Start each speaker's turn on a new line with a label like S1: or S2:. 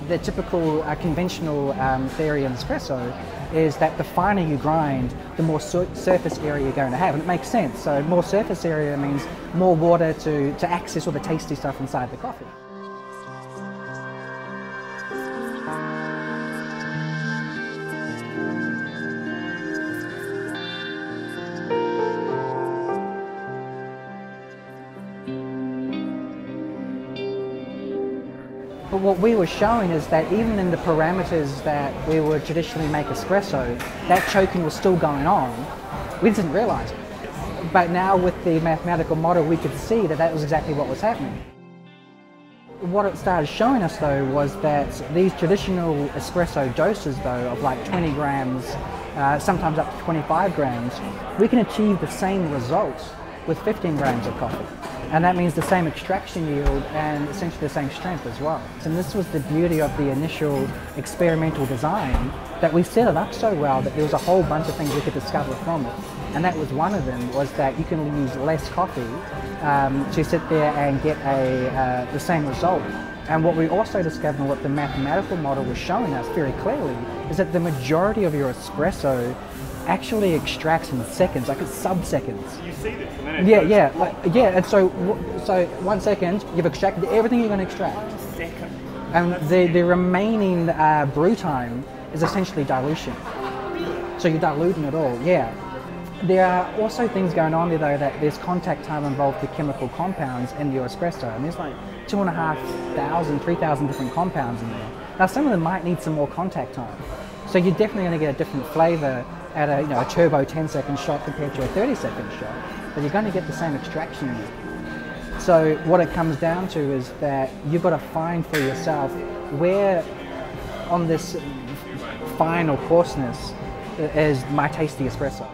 S1: the typical conventional theory in espresso is that the finer you grind, the more surface area you're going to have, and it makes sense. So more surface area means more water to access all the tasty stuff inside the coffee. But what we were showing is that even in the parameters that we would traditionally make espresso, that choking was still going on. We didn't realize it. But now with the mathematical model, we could see that that was exactly what was happening. What it started showing us though was that these traditional espresso doses though of like 20 grams, sometimes up to 25 grams, we can achieve the same results with 15 grams of coffee. And that means the same extraction yield and essentially the same strength as well. And this was the beauty of the initial experimental design, that we set it up so well that there was a whole bunch of things we could discover from it. And that was one of them, was that you can use less coffee to sit there and get the same result. And what we also discovered, and what the mathematical model was showing us very clearly, is that the majority of your espresso actually extracts in seconds, like it's sub-seconds.
S2: You see this, and then
S1: and so 1 second, you've extracted everything you're going to extract.
S2: 1 second.
S1: And the remaining brew time is essentially dilution. So you're diluting it all, yeah. There are also things going on there though, that there's contact time involved with chemical compounds in your espresso, and there's like 2,500, 3,000 different compounds in there. Now some of them might need some more contact time. So you're definitely going to get a different flavour at a turbo 10-second shot compared to a 30-second shot, but you're going to get the same extraction yield. So what it comes down to is that you've got to find for yourself where on this fine or coarseness is my tasty espresso.